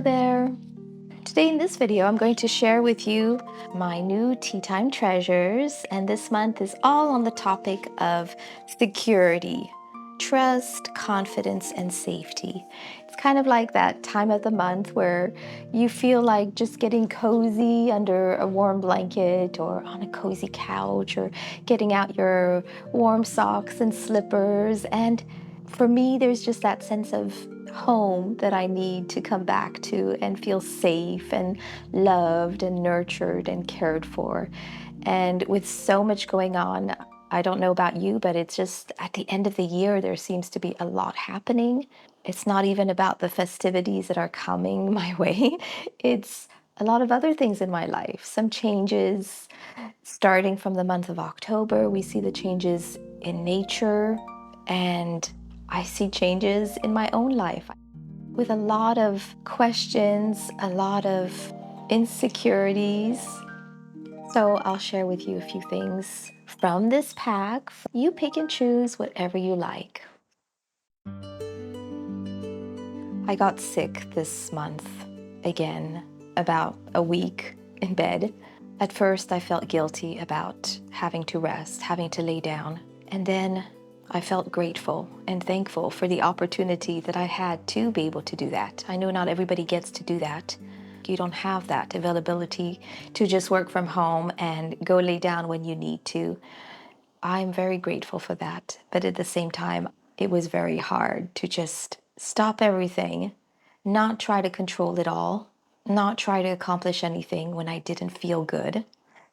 there. Today in this video, I'm going to share with you my new tea time treasures, and this month is all on the topic of security, trust, confidence, and safety. It's kind of like that time of the month where you feel like just getting cozy under a warm blanket or on a cozy couch or getting out your warm socks and slippers. And for me, there's just that sense of home that I need to come back to and feel safe and loved and nurtured and cared for. And with so much going on, I don't know about you, but it's just at the end of the year, there seems to be a lot happening. It's not even about the festivities that are coming my way. It's a lot of other things in my life. Some changes starting from the month of October. We see the changes in nature, and I see changes in my own life with a lot of questions, a lot of insecurities. So I'll share with you a few things from this pack. You pick and choose whatever you like. I got sick this month again, about a week in bed. At first, I felt guilty about having to rest, having to lay down. And then I felt grateful and thankful for the opportunity that I had to be able to do that. I know not everybody gets to do that. You don't have that availability to just work from home and go lay down when you need to. I'm very grateful for that. But at the same time, it was very hard to just stop everything, not try to control it all, not try to accomplish anything when I didn't feel good.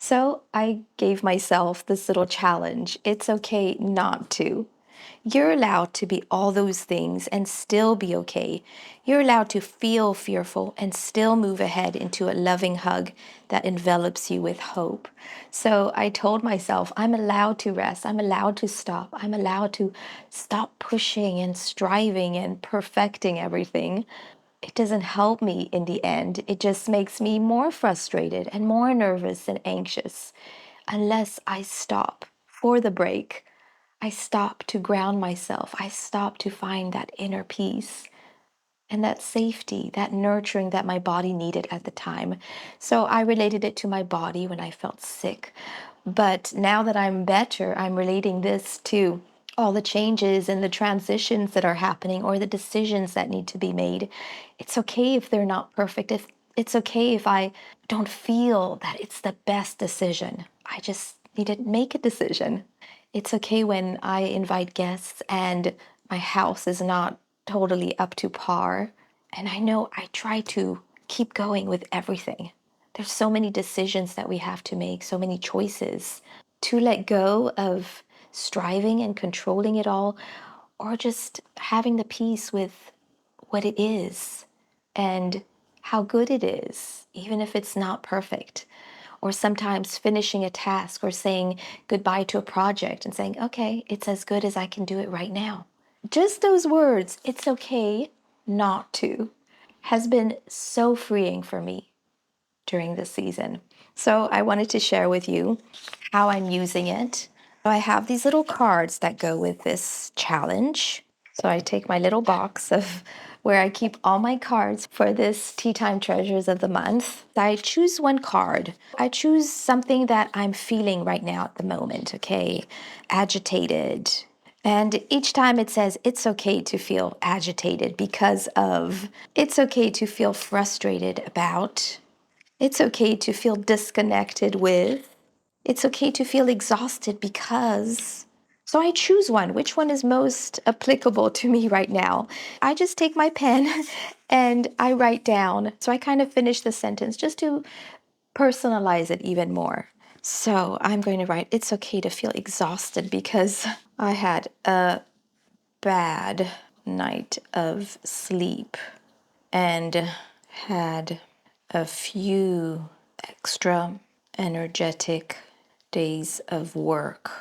So I gave myself this little challenge. It's okay not to. You're allowed to be all those things and still be okay. You're allowed to feel fearful and still move ahead into a loving hug that envelops you with hope. So I told myself, I'm allowed to rest. I'm allowed to stop. I'm allowed to stop pushing and striving and perfecting everything. It doesn't help me in the end. It just makes me more frustrated and more nervous and anxious unless I stop for the break. I stop to ground myself. I stop to find that inner peace and that safety, that nurturing that my body needed at the time. So I related it to my body when I felt sick. But now that I'm better, I'm relating this to all the changes and the transitions that are happening or the decisions that need to be made. It's okay if they're not perfect. If it's okay if I don't feel that it's the best decision. I just need to make a decision. It's okay when I invite guests and my house is not totally up to par. And I know I try to keep going with everything. There's so many decisions that we have to make, so many choices. To let go of striving and controlling it all, or just having the peace with what it is and how good it is, even if it's not perfect. Or sometimes finishing a task or saying goodbye to a project and saying, okay, it's as good as I can do it right now. Just those words, it's okay not to, has been so freeing for me during this season. So I wanted to share with you how I'm using it. So I have these little cards that go with this challenge. So I take my little box of where I keep all my cards for this Tea Time Treasures of the month. I choose one card. I choose something that I'm feeling right now at the moment, okay? Agitated. And each time it says it's okay to feel agitated because of, it's okay to feel frustrated about, it's okay to feel disconnected with, it's okay to feel exhausted because. So I choose one. Which one is most applicable to me right now? I just take my pen and I write down. So I kind of finish the sentence just to personalize it even more. So I'm going to write, it's okay to feel exhausted because I had a bad night of sleep and had a few extra energetic days of work.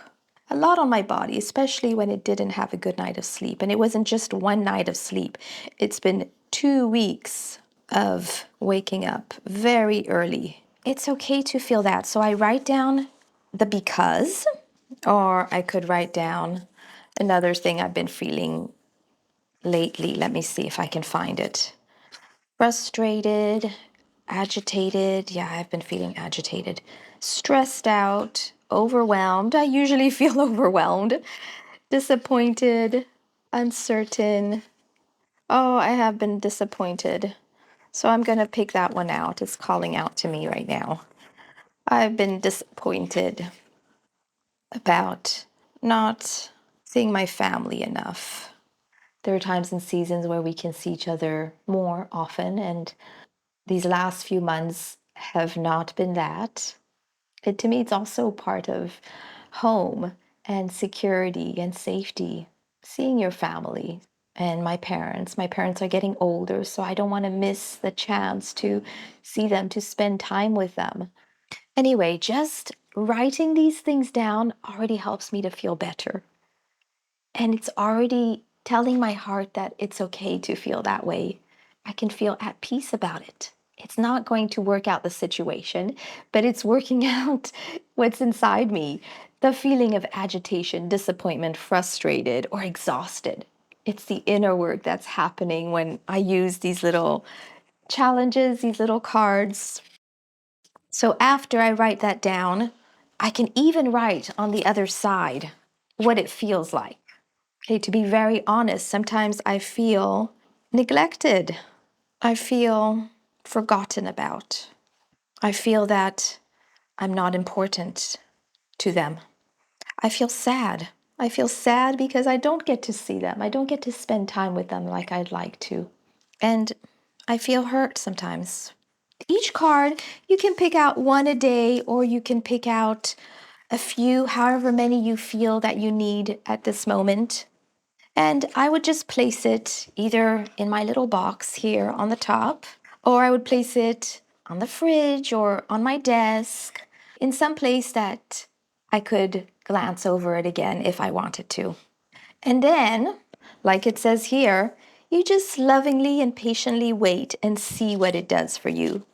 A lot on my body, especially when it didn't have a good night of sleep. And it wasn't just one night of sleep. It's been 2 weeks of waking up very early. It's okay to feel that. So I write down the because, or I could write down another thing I've been feeling lately. Let me see if I can find it. frustrated, agitated. Yeah, I've been feeling agitated, stressed out, overwhelmed. I usually feel overwhelmed, disappointed, uncertain. Oh, I have been disappointed. So I'm going to pick that one out. It's calling out to me right now. I've been disappointed about not seeing my family enough. There are times and seasons where we can see each other more often, and these last few months have not been that. To me, it's also part of home and security and safety, seeing your family and my parents. My parents are getting older, so I don't want to miss the chance to see them, to spend time with them. Anyway, just writing these things down already helps me to feel better. And it's already telling my heart that it's okay to feel that way. I can feel at peace about it. It's not going to work out the situation, but it's working out what's inside me, the feeling of agitation, disappointment, frustrated, or exhausted. It's the inner work that's happening when I use these little challenges, these little cards. So after I write that down, I can even write on the other side what it feels like. Okay, to be very honest, sometimes I feel neglected. I feel forgotten about. I feel that I'm not important to them. I feel sad. I feel sad because I don't get to see them. I don't get to spend time with them like I'd like to. And I feel hurt sometimes. Each card, you can pick out one a day, or you can pick out a few, however many you feel that you need at this moment. And I would just place it either in my little box here on the top, or I would place it on the fridge or on my desk, in some place that I could glance over it again if I wanted to. And then, like it says here, you just lovingly and patiently wait and see what it does for you.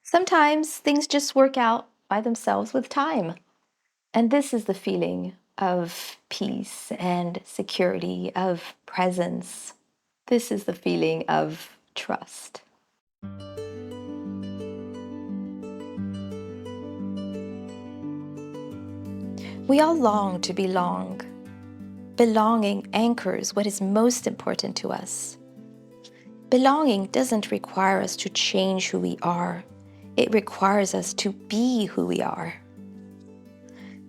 Sometimes things just work out by themselves with time. And this is the feeling of peace and security, of presence. This is the feeling of trust. We all long to belong. Belonging anchors what is most important to us. Belonging doesn't require us to change who we are. It requires us to be who we are.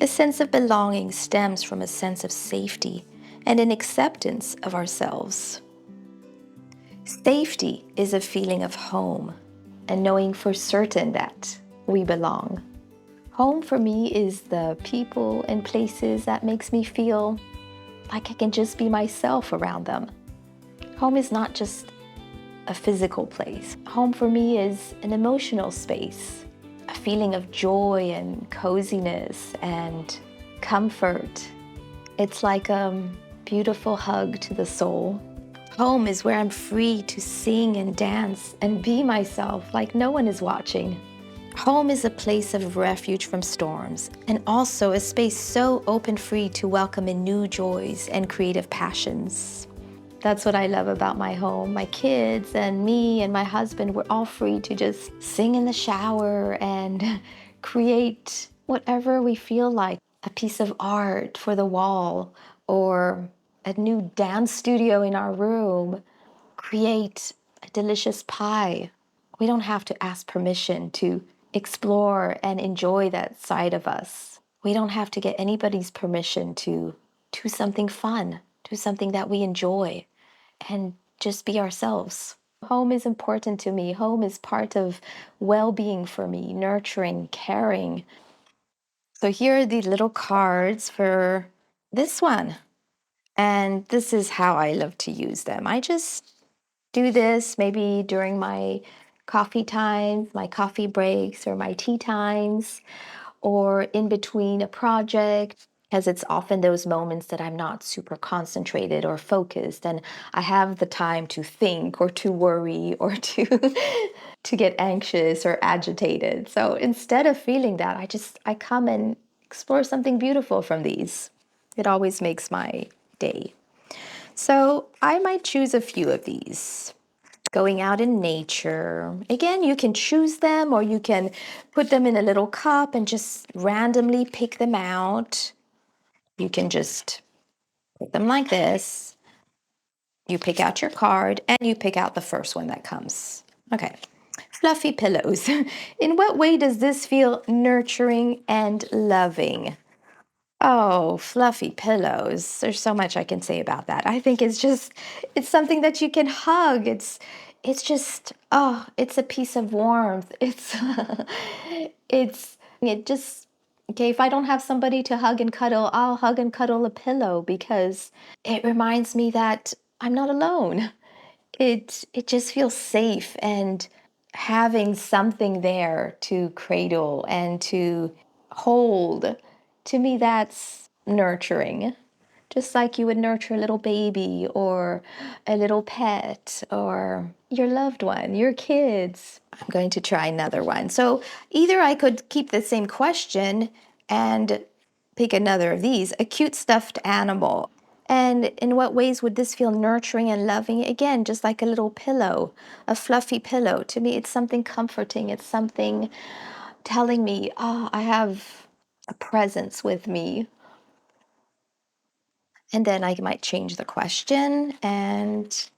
A sense of belonging stems from a sense of safety and an acceptance of ourselves. Safety is a feeling of home and knowing for certain that we belong. Home for me is the people and places that makes me feel like I can just be myself around them. Home is not just a physical place. Home for me is an emotional space, a feeling of joy and coziness and comfort. It's like a beautiful hug to the soul. Home is where I'm free to sing and dance and be myself like no one is watching. Home is a place of refuge from storms and also a space so open free to welcome in new joys and creative passions. That's what I love about my home. My kids and me and my husband, we're all free to just sing in the shower and create whatever we feel like. A piece of art for the wall or a new dance studio in our room. Create a delicious pie. We don't have to ask permission to explore and enjoy that side of us. We don't have to get anybody's permission to do something fun, do something that we enjoy, and just be ourselves. Home is important to me. Home is part of well-being for me, nurturing, caring. So here are the little cards for this one. And this is how I love to use them. I just do this maybe during my coffee times, my coffee breaks, or my tea times, or in between a project, as it's often those moments that I'm not super concentrated or focused, and I have the time to think or to worry or to to get anxious or agitated. So instead of feeling that, I come and explore something beautiful from these. It always makes my day. So I might choose a few of these. going out in nature. Again, you can choose them or you can put them in a little cup and just randomly pick them out. You can just put them like this. You pick out your card and you pick out the first one that comes. Okay. Fluffy pillows. In what way does this feel nurturing and loving? Oh, fluffy pillows. There's so much I can say about that. I think it's something that you can hug. It's just, oh, it's a piece of warmth. It just, okay, if I don't have somebody to hug and cuddle, I'll hug and cuddle a pillow because it reminds me that I'm not alone. It just feels safe, and having something there to cradle and to hold, to me that's nurturing, just like you would nurture a little baby or a little pet or your loved one, your kids. I'm going to try another one. So either I could keep the same question and pick another of these, a cute stuffed animal. And in what ways would this feel nurturing and loving? Again, just like a little pillow, a fluffy pillow. To me, it's something comforting. It's something telling me, oh, I have a presence with me. And then I might change the question, and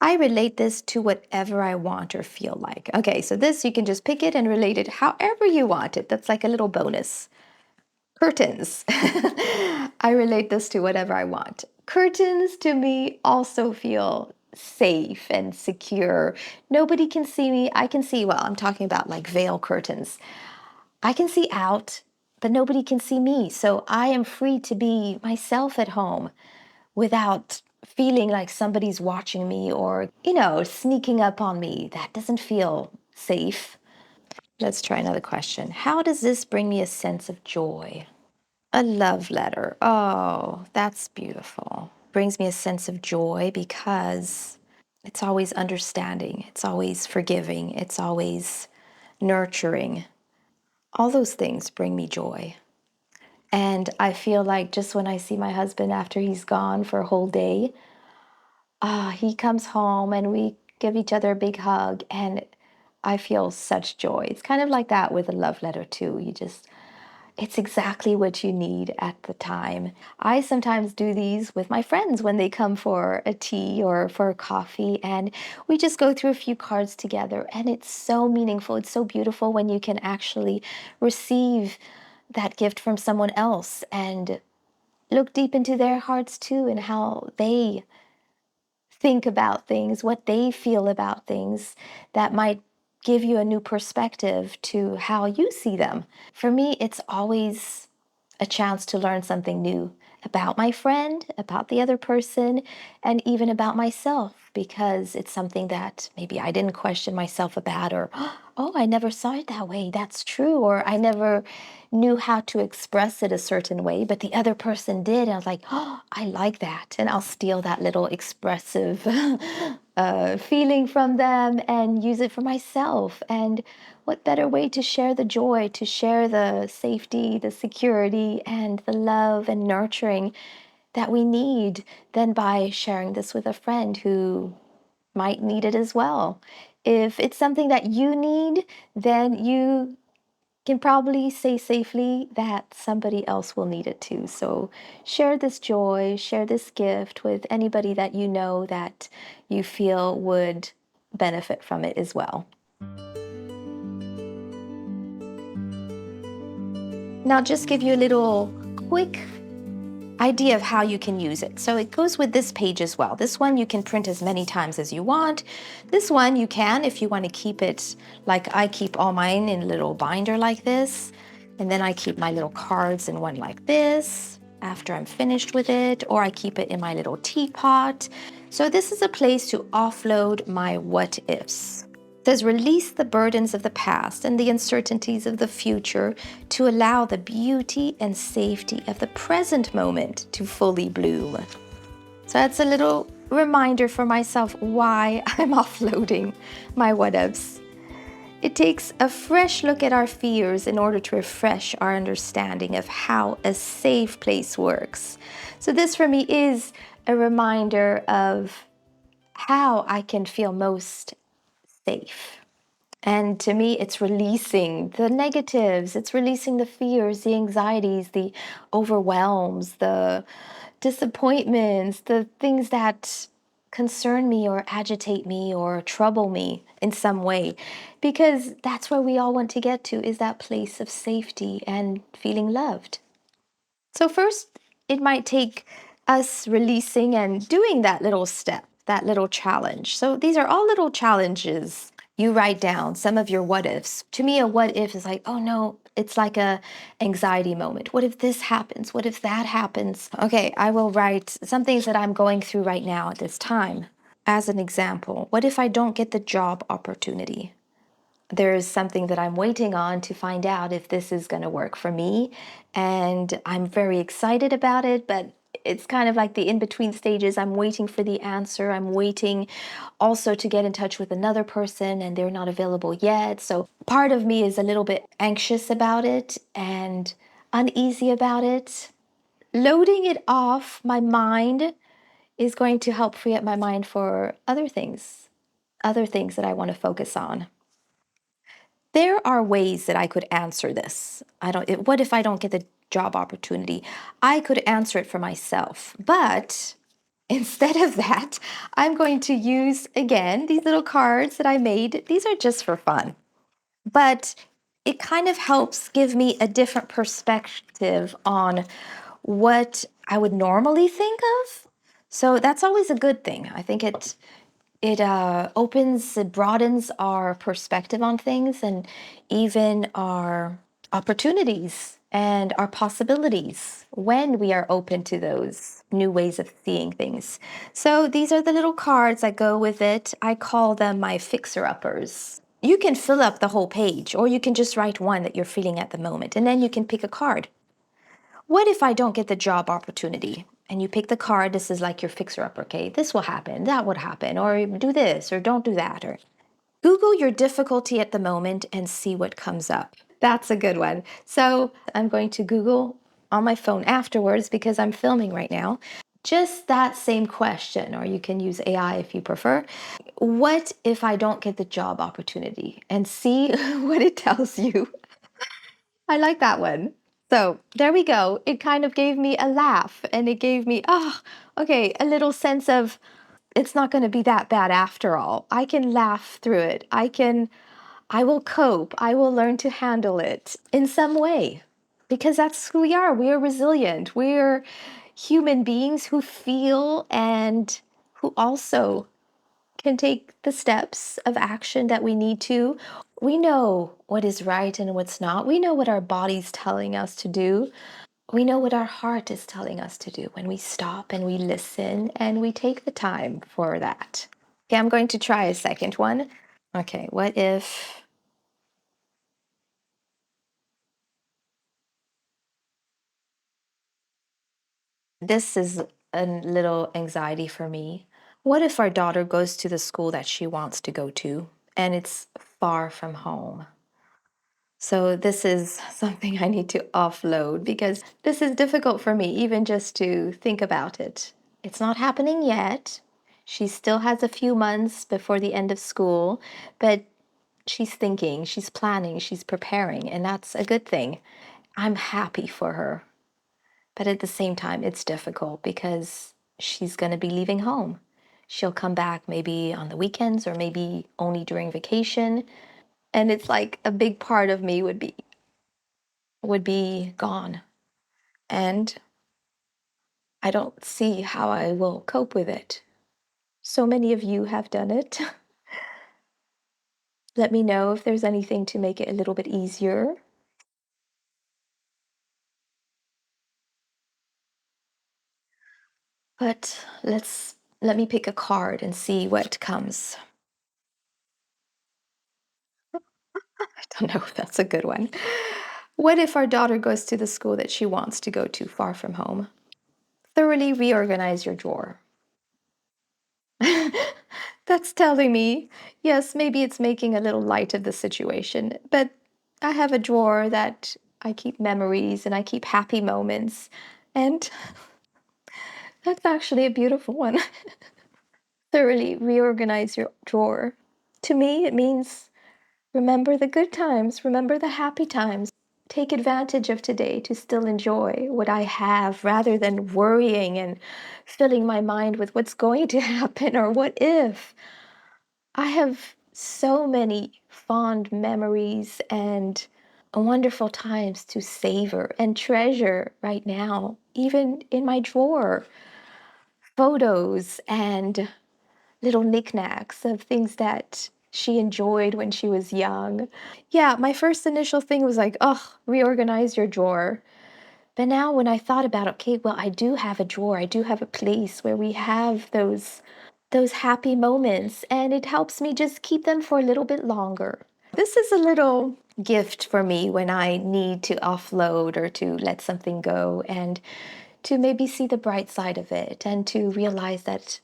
I relate this to whatever I want or feel like. Okay, so this you can just pick it and relate it however you want it. That's like a little bonus. Curtains. I relate this to whatever I want. Curtains to me also feel safe and secure. Nobody can see me. I can see, well, I'm talking about like veil curtains. I can see out, but nobody can see me. So I am free to be myself at home without feeling like somebody's watching me or, sneaking up on me. That doesn't feel safe. Let's try another question. How does this bring me a sense of joy? A love letter. Oh, that's beautiful. Brings me a sense of joy because it's always understanding, it's always forgiving, it's always nurturing. All those things bring me joy. And I feel like just when I see my husband after he's gone for a whole day, he comes home and we give each other a big hug, and I feel such joy. It's kind of like that with a love letter too. It's exactly what you need at the time. I sometimes do these with my friends when they come for a tea or for a coffee, and we just go through a few cards together, and it's so meaningful. It's so beautiful when you can actually receive that gift from someone else and look deep into their hearts too and how they think about things, what they feel about things that might give you a new perspective to how you see them. For me, it's always a chance to learn something new about my friend, about the other person, and even about myself, because it's something that maybe I didn't question myself about, or, oh, I never saw it that way. That's true. Or I never knew how to express it a certain way, but the other person did. And I was like, oh, I like that. And I'll steal that little expressive feeling from them and use it for myself. And what better way to share the joy, to share the safety, the security, and the love and nurturing that we need than by sharing this with a friend who might need it as well. If it's something that you need, then you can probably say safely that somebody else will need it too. So share this joy, share this gift with anybody that you know that you feel would benefit from it as well. Now, just give you a little quick idea of how you can use it. So it goes with this page as well. This one you can print as many times as you want. This one you can, if you want to keep it like I keep all mine in a little binder like this. And then I keep my little cards in one like this after I'm finished with it, or I keep it in my little teapot. So this is a place to offload my what ifs. It says release the burdens of the past and the uncertainties of the future to allow the beauty and safety of the present moment to fully bloom. So that's a little reminder for myself why I'm offloading my what ifs. It takes a fresh look at our fears in order to refresh our understanding of how a safe place works. So this for me is a reminder of how I can feel most safe. And to me, it's releasing the negatives, it's releasing the fears, the anxieties, the overwhelms, the disappointments, the things that concern me or agitate me or trouble me in some way. Because that's where we all want to get to, is that place of safety and feeling loved. So, first, it might take us releasing and doing that little step, that little challenge. So, these are all little challenges. You write down some of your what ifs. To me, a what if is like, oh no, it's like a anxiety moment. What if this happens? What if that happens? Okay, I will write some things that I'm going through right now at this time. As an example, what if I don't get the job opportunity? There's something that I'm waiting on to find out if this is going to work for me. And I'm very excited about it, but it's kind of like the in between stages. I'm waiting for the answer. I'm waiting also to get in touch with another person, and they're not available yet. So part of me is a little bit anxious about it and uneasy about it. Loading it off my mind is going to help free up my mind for other things that I want to focus on. There are ways that I could answer this. What if I don't get the job opportunity? I could answer it for myself. But instead of that, I'm going to use again these little cards that I made. These are just for fun. But it kind of helps give me a different perspective on what I would normally think of. So that's always a good thing. I think it broadens our perspective on things and even our opportunities and our possibilities when we are open to those new ways of seeing things. So these are the little cards that go with it. I call them my fixer-uppers. You can fill up the whole page, or you can just write one that you're feeling at the moment, and then you can pick a card. What if I don't get the job opportunity? And you pick the card, this is like your fixer upper, okay? This will happen, that would happen, or do this, or don't do that, or Google your difficulty at the moment and see what comes up. That's a good one. So I'm going to Google on my phone afterwards because I'm filming right now. Just that same question, or you can use AI if you prefer. What if I don't get the job opportunity? And see what it tells you. I like that one. So there we go. It kind of gave me a laugh and it gave me, oh, okay, a little sense of it's not going to be that bad after all. I can laugh through it. I will cope. I will learn to handle it in some way because that's who we are. We are resilient. We're human beings who feel and who also can take the steps of action that we need to. We know what is right and what's not. We know what our body's telling us to do. We know what our heart is telling us to do when we stop and we listen and we take the time for that. Okay, I'm going to try a second one. Okay, what if this is a little anxiety for me? What if our daughter goes to the school that she wants to go to and it's far from home? So this is something I need to offload because this is difficult for me, even just to think about it. It's not happening yet. She still has a few months before the end of school, but she's thinking, she's planning, she's preparing, and that's a good thing. I'm happy for her. But at the same time, it's difficult because she's going to be leaving home. She'll come back maybe on the weekends or maybe only during vacation. And it's like a big part of me would be gone. And I don't see how I will cope with it. So many of you have done it. Let me know if there's anything to make it a little bit easier. But let me pick a card and see what comes. I don't know if that's a good one. What if our daughter goes to the school that she wants to go to far from home? Thoroughly reorganize your drawer. That's telling me, yes, maybe it's making a little light of the situation, but I have a drawer that I keep memories and I keep happy moments, and that's actually a beautiful one. thoroughly reorganize your drawer. To me, it means remember the good times, remember the happy times. Take advantage of today to still enjoy what I have rather than worrying and filling my mind with what's going to happen or what if. I have so many fond memories and wonderful times to savor and treasure right now, even in my drawer. Photos and little knickknacks of things that she enjoyed when she was young. Yeah, my first initial thing was like, oh, reorganize your drawer. But now when I thought about, okay, well, I do have a drawer, I do have a place where we have those happy moments, and it helps me just keep them for a little bit longer. This is a little gift for me when I need to offload or to let something go and to maybe see the bright side of it and to realize that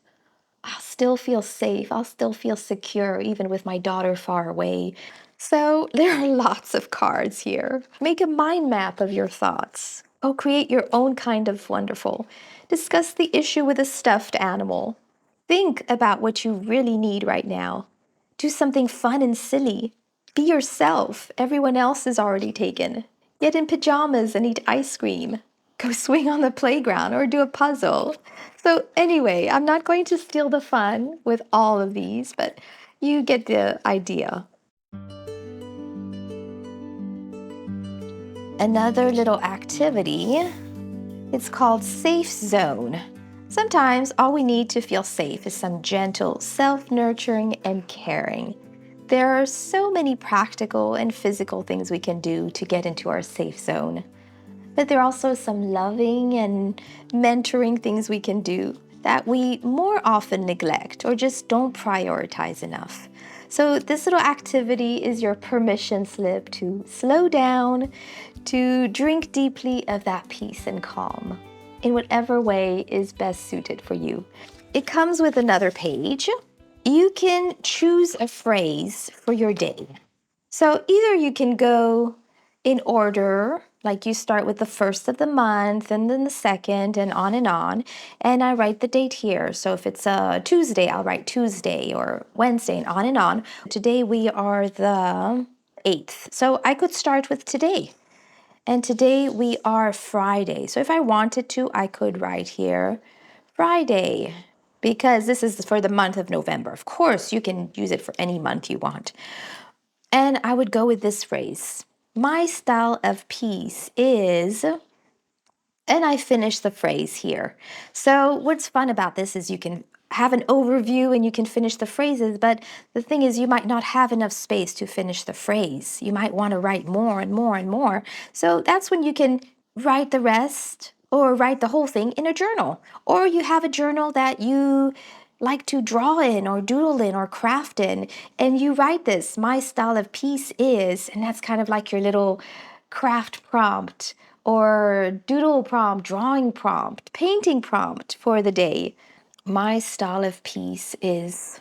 I'll still feel safe. I'll still feel secure, even with my daughter far away. So there are lots of cards here. Make a mind map of your thoughts. Oh, create your own kind of wonderful. Discuss the issue with a stuffed animal. Think about what you really need right now. Do something fun and silly. Be yourself. Everyone else is already taken. Get in pajamas and eat ice cream. Go swing on the playground or do a puzzle. So, anyway, I'm not going to steal the fun with all of these, but you get the idea. Another little activity, it's called Safe Zone. Sometimes all we need to feel safe is some gentle self-nurturing and caring. There are so many practical and physical things we can do to get into our safe zone. But there are also some loving and mentoring things we can do that we more often neglect or just don't prioritize enough. So this little activity is your permission slip to slow down, to drink deeply of that peace and calm in whatever way is best suited for you. It comes with another page. You can choose a phrase for your day. So either you can go in order, like you start with the first of the month and then the second and on, and I write the date here. So if it's a Tuesday, I'll write Tuesday or Wednesday and on and on. Today we are the 8th. So I could start with today. And today we are Friday. So if I wanted to, I could write here Friday because this is for the month of November. Of course, you can use it for any month you want. And I would go with this phrase. My style of peace is, and I finish the phrase here. So what's fun about this is you can have an overview and you can finish the phrases, but the thing is you might not have enough space to finish the phrase. You might want to write more and more and more. So that's when you can write the rest or write the whole thing in a journal. Or you have a journal that you like to draw in or doodle in or craft in, and you write this, my style of peace is, and that's kind of like your little craft prompt or doodle prompt, drawing prompt, painting prompt for the day. My style of peace is,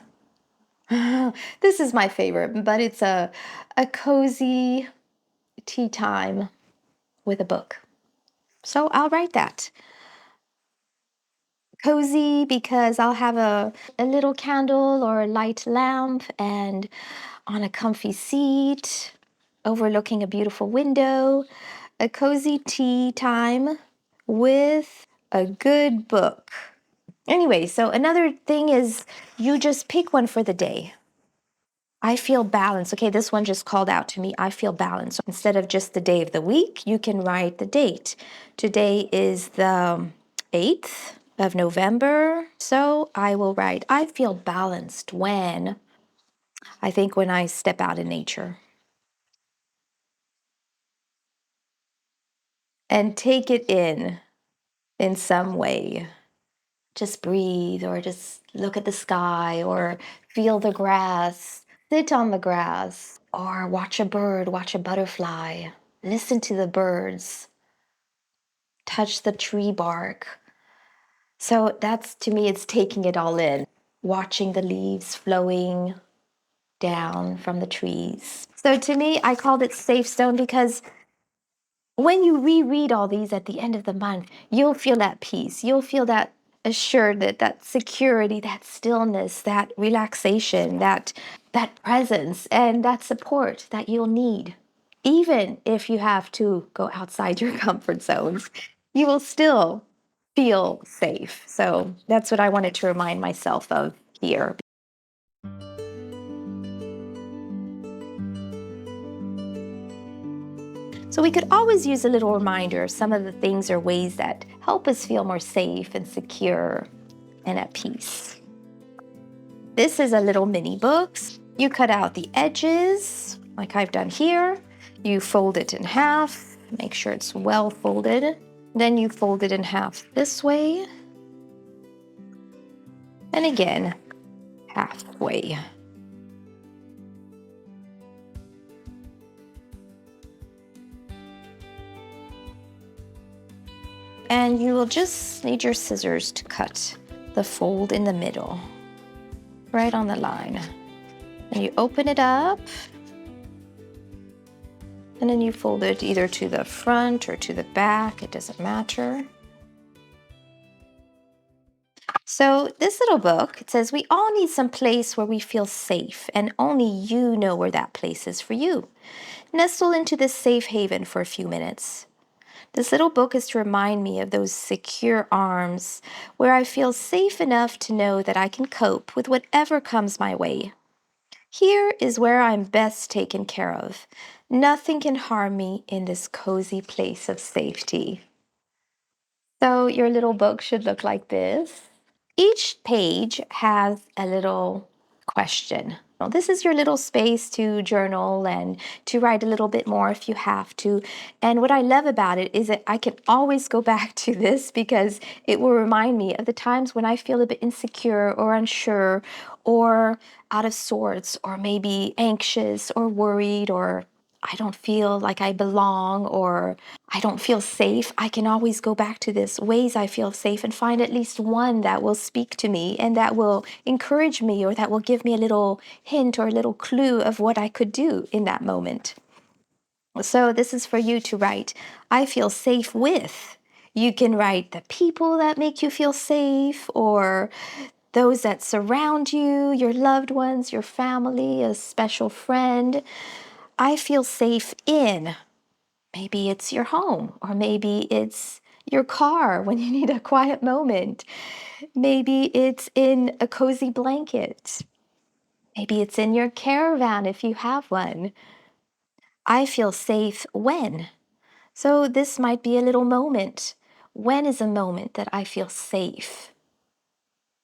this is my favorite, but it's a cozy tea time with a book. So I'll write that. Cozy because I'll have a little candle or a light lamp and on a comfy seat overlooking a beautiful window, a cozy tea time with a good book. Anyway, so another thing is you just pick one for the day. I feel balanced. Okay, this one just called out to me. I feel balanced. Instead of just the day of the week, you can write the date. Today is the 8th of November. So I will write, I feel balanced when, I think when I step out in nature and take it in some way. Just breathe or just look at the sky or feel the grass, sit on the grass or watch a bird, watch a butterfly, listen to the birds, touch the tree bark. So that's to me, it's taking it all in, watching the leaves flowing down from the trees. So to me, I called it Safe Zone because when you reread all these at the end of the month, you'll feel that peace. You'll feel that assured that that security, that stillness, that relaxation, that presence, and that support that you'll need. Even if you have to go outside your comfort zones, you will still feel safe. So that's what I wanted to remind myself of here. So we could always use a little reminder of some of the things or ways that help us feel more safe and secure and at peace. This is a little mini book. You cut out the edges, like I've done here. You fold it in half, make sure it's well folded. Then you fold it in half this way. And again, halfway. And you will just need your scissors to cut the fold in the middle, right on the line. And you open it up, and then you fold it either to the front or to the back, it doesn't matter. So this little book, it says we all need some place where we feel safe, and only you know where that place is for you. Nestle into this safe haven for a few minutes. This little book is to remind me of those secure arms where I feel safe enough to know that I can cope with whatever comes my way. Here is where I'm best taken care of. Nothing can harm me in this cozy place of safety. So your little book should look like this. Each page has a little question. Well, this is your little space to journal and to write a little bit more if you have to. And what I love about it is that I can always go back to this because it will remind me of the times when I feel a bit insecure or unsure or out of sorts or maybe anxious or worried or I don't feel like I belong or I don't feel safe. I can always go back to this ways I feel safe and find at least one that will speak to me and that will encourage me or that will give me a little hint or a little clue of what I could do in that moment. So this is for you to write, I feel safe with. You can write the people that make you feel safe or those that surround you, your loved ones, your family, a special friend. I feel safe in. Maybe it's your home, or maybe it's your car when you need a quiet moment. Maybe it's in a cozy blanket. Maybe it's in your caravan if you have one. I feel safe when. So this might be a little moment. When is a moment that I feel safe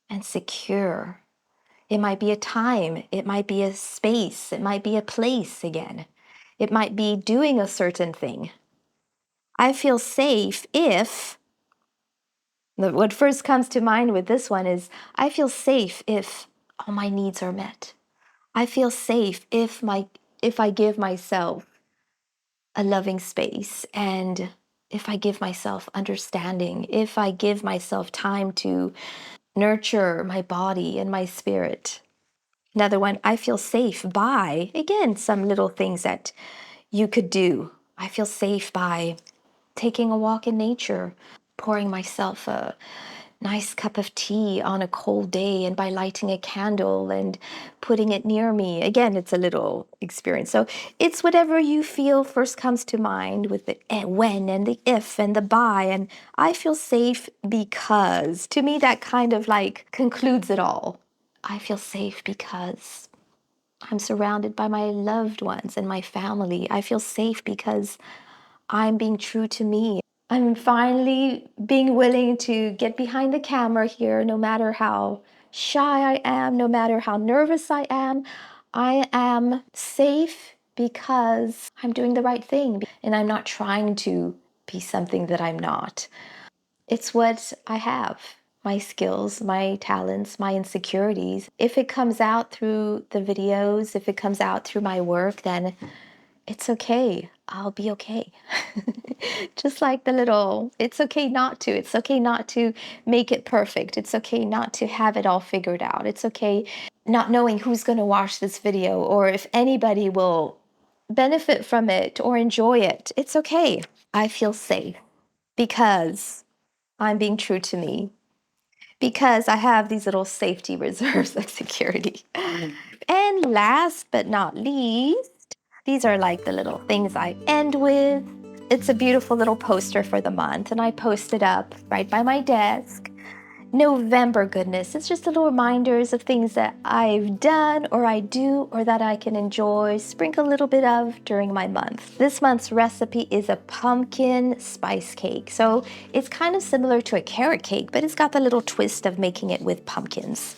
and secure? It might be a time, it might be a space, it might be a place again. It might be doing a certain thing. I feel safe if, what first comes to mind with this one is, I feel safe if all my needs are met. I feel safe if I give myself a loving space and if I give myself understanding, if I give myself time to nurture my body and my spirit. Another one, I feel safe by, again, some little things that you could do. I feel safe by taking a walk in nature, pouring myself a nice cup of tea on a cold day and by lighting a candle and putting it near me. Again, it's a little experience. So it's whatever you feel first comes to mind with the when and the if and the by. And I feel safe because to me, that kind of like concludes it all. I feel safe because I'm surrounded by my loved ones and my family. I feel safe because I'm being true to me. I'm finally being willing to get behind the camera here, no matter how shy I am, no matter how nervous I am. I am safe because I'm doing the right thing and I'm not trying to be something that I'm not. It's what I have, my skills, my talents, my insecurities. If it comes out through the videos, if it comes out through my work, then it's okay. I'll be okay. Just like the little, it's okay not to. It's okay not to make it perfect. It's okay not to have it all figured out. It's okay not knowing who's going to watch this video or if anybody will benefit from it or enjoy it. It's okay. I feel safe because I'm being true to me. because I have these little safety reserves like security. And last but not least, these are like the little things I end with. It's a beautiful little poster for the month, and I post it up right by my desk. November goodness, it's just little reminders of things that I've done or I do or that I can enjoy, sprinkle a little bit of during my month. This month's recipe is a pumpkin spice cake. So it's kind of similar to a carrot cake, but it's got the little twist of making it with pumpkins.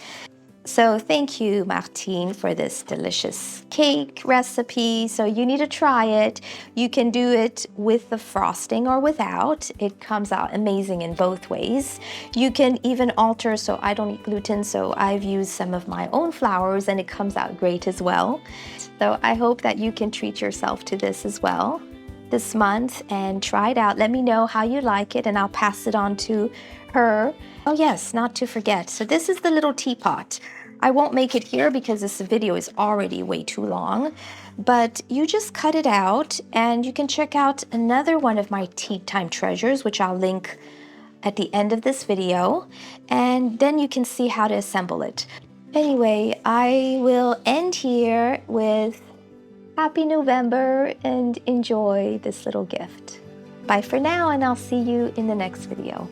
So thank you, Martine, for this delicious cake recipe. So you need to try it. You can do it with the frosting or without. It comes out amazing in both ways. You can even alter, so I don't eat gluten, so I've used some of my own flours and it comes out great as well. So I hope that you can treat yourself to this as well this month and try it out. Let me know how you like it and I'll pass it on to her. Oh yes, not to forget. So this is the little teapot. I won't make it here because this video is already way too long, but you just cut it out and you can check out another one of my tea time treasures, which I'll link at the end of this video, and then you can see how to assemble it. Anyway, I will end here with Happy November and enjoy this little gift. Bye for now, and I'll see you in the next video.